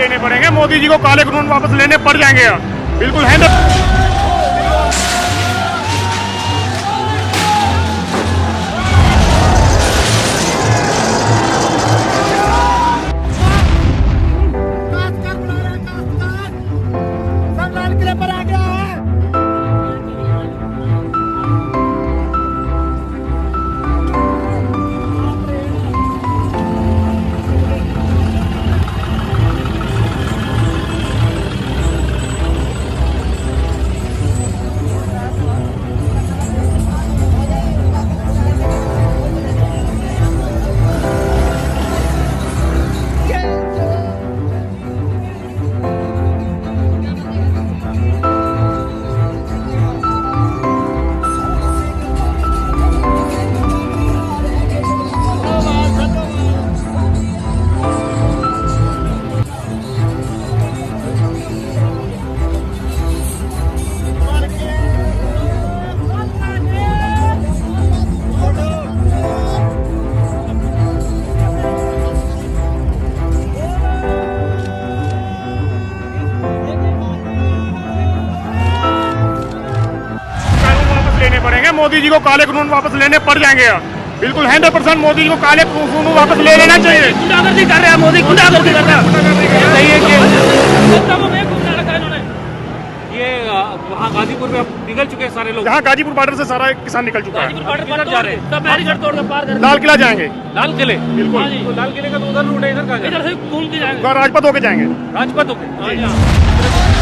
लेने पड़ेंगे, मोदी जी को काले कानून वापस लेने पड़ जाएंगे। बिल्कुल है ना। लेने पड़ेंगे, मोदी जी को काले कानून वापस लेने पड़ जाएंगे। बिल्कुल 100% मोदी जी को काले कानून वापस ले लेना चाहिए। गुंडागर्दी कर रहा है मोदी, गुंडागर्दी कर रहा है। ये वहाँ गाजीपुर में निकल चुके हैं सारे लोग। यहाँ गाजीपुर बॉर्डर से सारा किसान निकल चुका है। किधर जा रहे हैं? बैरिकेड तोड़ के पार कर लाल किला जाएंगे। लाल किले। बिल्कुल तो लाल किले का तो उधर रूट है, इधर कहाँ जाएंगे? इधर से घूम के जाएंगे। राजपथ होके जाएंगे। राजपथ होके।